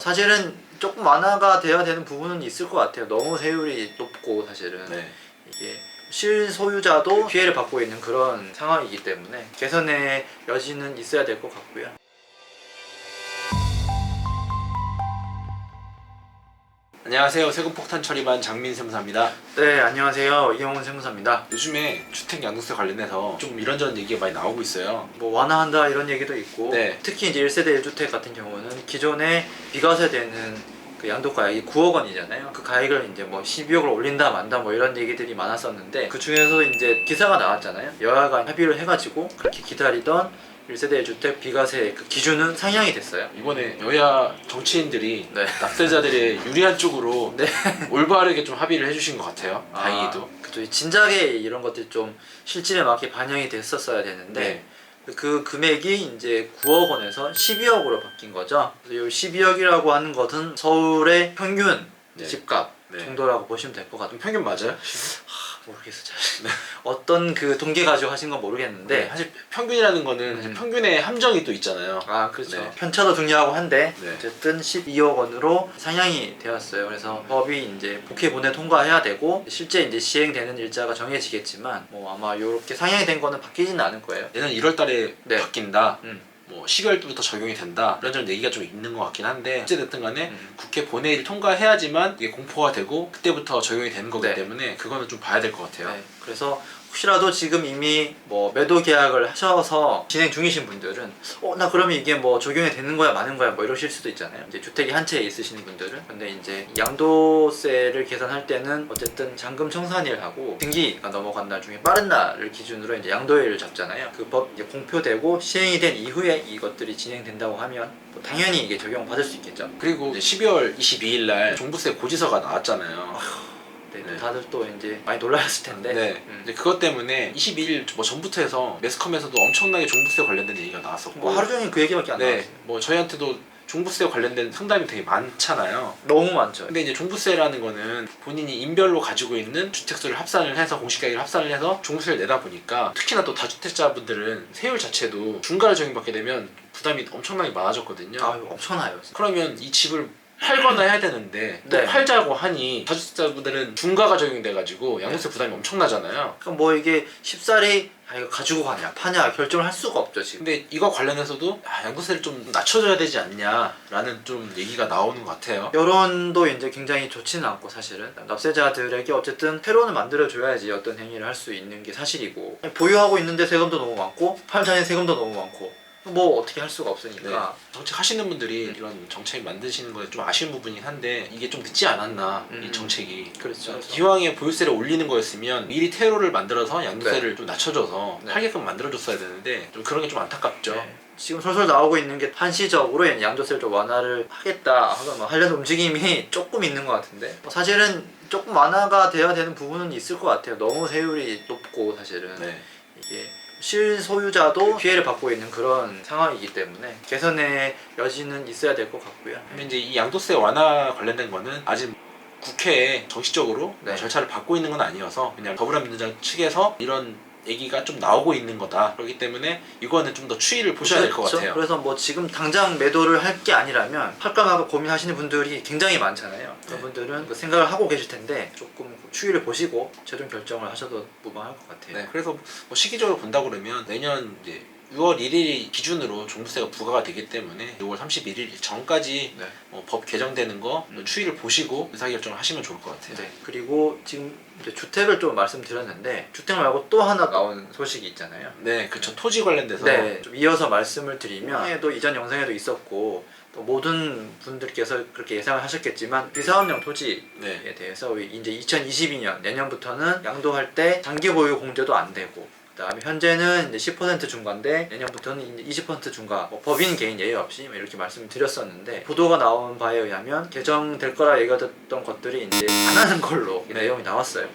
사실은 조금 완화가 돼야 되는 부분은 있을 것 같아요. 너무 세율이 높고 사실은 이게 실소유자도 피해를 받고 있는 그런 상황이기 때문에 개선의 여지는 있어야 될 것 같고요. 안녕하세요. 세금폭탄 처리반 장민 세무사입니다. 네, 안녕하세요. 이영훈 세무사입니다. 요즘에 주택 양도세 관련해서 좀 이런저런 얘기가 많이 나오고 있어요. 뭐 완화한다 이런 얘기도 있고 네. 특히 이제 1세대 1주택 같은 경우는 기존에 비과세되는 그 양도가액이 9억 원이잖아요. 그 가액을 이제 뭐 12억을 올린다 만다 뭐 이런 얘기들이 많았었는데 그 중에서 이제 기사가 나왔잖아요. 여야가 협의를 해가지고 그렇게 기다리던 1세대 1주택 비과세 그 기준은 상향이 됐어요. 이번에 여야 정치인들이 네. 납세자들의 유리한 쪽으로 네. 올바르게 좀 합의를 해주신 것 같아요. 다행히도. 그쵸. 진작에 이런 것들이 좀 실질에 맞게 반영이 됐었어야 되는데 네. 그 금액이 이제 9억 원에서 12억으로 바뀐 거죠. 그래서 이 12억이라고 하는 것은 서울의 평균 네. 집값 네. 정도라고 보시면 될 것 같아요. 평균 맞아요? 모르겠어 잘. 어떤 그 통계 가지고 하신 건 모르겠는데 사실 평균이라는 거는 사실 평균의 함정이 또 있잖아요. 아 그렇죠. 네. 편차도 중요하고 한데 네. 어쨌든 12억 원으로 상향이 되었어요. 그래서 법이 이제 국회 본회 통과해야 되고 실제 이제 시행되는 일자가 정해지겠지만 뭐 아마 이렇게 상향이 된 거는 바뀌지는 않을 거예요. 내년 1월 달에 네. 바뀐다. 뭐 12월부터 적용이 된다 이런 얘기가 좀 있는 것 같긴 한데 어쨌든 간에 국회 본회의를 통과해야지만 이게 공포가 되고 그때부터 적용이 되는 거기 네. 때문에 그거는 좀 봐야 될 것 같아요. 네. 그래서 혹시라도 지금 이미 뭐 매도 계약을 하셔서 진행 중이신 분들은 나 그러면 이게 뭐 적용이 되는 거야 마는 거야 뭐 이러실 수도 있잖아요. 이제 주택이 한 채 있으시는 분들은. 근데 이제 양도세를 계산할 때는 어쨌든 잔금 청산일하고 등기가 넘어간 날 중에 빠른 날을 기준으로 이제 양도일을 잡잖아요. 그 법 이제 공표되고 시행이 된 이후에 이것들이 진행된다고 하면 뭐 당연히 이게 적용받을 수 있겠죠. 그리고 이제 12월 22일 날 종부세 고지서가 나왔잖아요. 네, 네. 다들 또 이제 많이 놀라셨을 텐데. 네. 이제 그것 때문에 22일 뭐 전부터 해서 매스컴에서도 엄청나게 종부세 관련된 얘기가 나왔었고 뭐 하루 종일 그 얘기밖에 안 나왔어요. 뭐 저희한테도 종부세 관련된 상담이 되게 많잖아요. 너무 많죠. 근데 이제 종부세라는 거는 본인이 인별로 가지고 있는 주택수를 합산을 해서 공시가액을 합산을 해서 종부세를 내다 보니까 특히나 또 다주택자분들은 세율 자체도 중과를 적용받게 되면 부담이 엄청나게 많아졌거든요. 아 엄청나요. 그러면 이 집을 팔거나 해야 되는데 또 네. 팔자고 하니 다주택자분들은 중과가 적용돼가지고 양도세 부담이 엄청나잖아요. 그럼 뭐 이게 쉽사리 이거 가지고 가냐 파냐 결정을 할 수가 없죠 지금. 근데 이거 관련해서도 양도세를 좀 낮춰줘야 되지 않냐라는 좀 얘기가 나오는 것 같아요. 여론도 이제 굉장히 좋지는 않고 사실은 납세자들에게 어쨌든 퇴로는 만들어줘야지 어떤 행위를 할 수 있는 게 사실이고 보유하고 있는데 세금도 너무 많고 팔자에 세금도 너무 많고 뭐 어떻게 할 수가 없으니까. 네. 정책 하시는 분들이 이런 정책 만드시는 거에 좀 아쉬운 부분이긴 한데 이게 좀 늦지 않았나 이 정책이. 그렇죠. 기왕에 보유세를 올리는 거였으면 미리 퇴로를 만들어서 양도세를 좀 낮춰줘서 네. 팔게끔 만들어줬어야 되는데 좀 그런 게 좀 안타깝죠. 네. 지금 솔솔 나오고 있는 게 한시적으로 양도세를 좀 완화를 하겠다 하거나 하려는 움직임이 조금 있는 것 같은데 사실은 조금 완화가 돼야 되는 부분은 있을 것 같아요. 너무 세율이 높고 사실은 네. 이게 실소유자도 피해를 받고 있는 그런 상황이기 때문에 개선의 여지는 있어야 될 것 같고요. 근데 이제 이 양도세 완화 관련된 거는 아직 국회에 정식적으로 네. 절차를 밟고 있는 건 아니어서 그냥 더불어민주당 측에서 이런 얘기가 좀 나오고 있는 거다. 그렇기 때문에 이거는 좀 더 추이를 보셔야 될 것 그렇죠? 같아요. 그래서 뭐 지금 당장 매도를 할 게 아니라면 할까 말까 고민하시는 분들이 굉장히 많잖아요. 그런 네. 분들은 그 생각을 하고 계실 텐데 조금 추이를 보시고 최종 결정을 하셔도 무방할 것 같아요. 네, 그래서 뭐 시기적으로 본다 그러면 내년 이제 6월 1일 기준으로 종부세가 부과가 되기 때문에 6월 31일 전까지 네. 법 개정되는 거 추이를 보시고 의사결정을 하시면 좋을 것 같아요. 네. 그리고 지금 이제 주택을 좀 말씀드렸는데 주택 말고 또 하나 나온 소식이 있잖아요. 네, 그쵸. 토지 관련돼서 네, 좀 이어서 말씀을 드리면 또 이전 영상에도 있었고 또 모든 분들께서 그렇게 예상을 하셨겠지만 비사업용 토지에 네. 대해서 이제 2022년 내년부터는 양도할 때 장기 보유 공제도 안 되고 그다음에 현재는 이제 10% 중과인데 내년부터는 이제 20% 중과 뭐 법인 개인 예외 없이 이렇게 말씀을 드렸었는데 보도가 나온 바에 의하면 개정될 거라 얘기가 됐던 것들이 이제 안 하는 걸로 네. 내용이 나왔어요.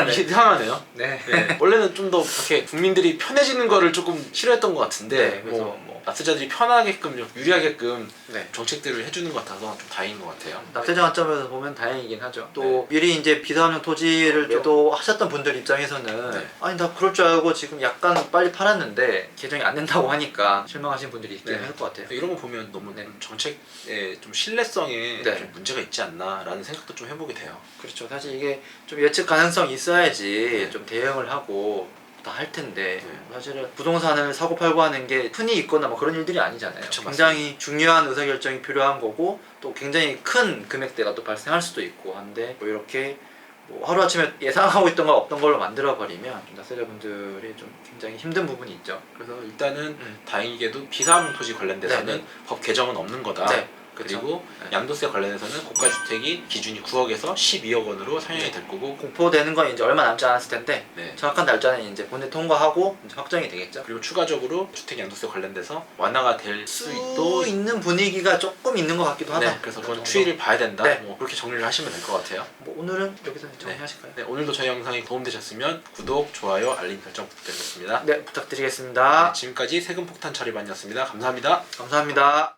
이상하네요. 네. 네. 원래는 좀 더 이렇게 국민들이 편해지는 거를 조금 싫어했던 것 같은데 네, 그래서 뭐 납세자들이 편하게끔 유리하게끔 네. 정책들을 해주는 것 같아서 좀 다행인 것 같아요. 납세자 관점에서 보면 다행이긴 하죠. 또 네. 미리 이제 비사업용 토지를 매도하셨던 분들 입장에서는 네. 아니 나 그럴 줄 알고 지금 약간 빨리 팔았는데 개정이 안 된다고 하니까 실망하신 분들이 있긴 네. 할 것 같아요. 이런 거 보면 너무 네. 정책의 좀 신뢰성에 네. 좀 문제가 있지 않나라는 생각도 좀 해보게 돼요. 그렇죠. 사실 이게 좀 예측 가능성이 있어야지 네. 좀 대응을 하고 다 할 텐데 네. 사실은 부동산을 사고 팔고 하는 게 흔히 있거나 뭐 그런 일들이 아니잖아요. 그쵸, 굉장히 중요한 의사결정이 필요한 거고 또 굉장히 큰 금액대가 또 발생할 수도 있고 한데 뭐 이렇게 뭐 하루아침에 예상하고 있던 거 없던 걸로 만들어 버리면 납세자분들이 좀 굉장히 힘든 부분이 있죠. 그래서 일단은 다행히게도 비사업용 토지 관련돼서는 네, 네. 법 개정은 없는 거다. 네. 그쵸. 그리고 네. 양도세 관련해서는 고가주택이 기준이 9억에서 12억 원으로 상향이 될 거고 공포되는 건 이제 얼마 남지 않았을 텐데 네. 정확한 날짜는 이제 본회 통과하고 이제 확정이 되겠죠. 그리고 추가적으로 주택 양도세 관련돼서 완화가 될 수도 있는 분위기가 조금 있는 것 같기도 하다. 네, 그래서 그건 추이를 봐야 된다. 네. 뭐 그렇게 정리를 하시면 될 것 같아요. 뭐 오늘은 여기서 정리하실까요? 네, 오늘도 저희 영상이 도움되셨으면 구독, 좋아요, 알림 설정 부탁드리겠습니다. 네, 부탁드리겠습니다. 지금까지 세금 폭탄 처리반이었습니다. 감사합니다. 감사합니다.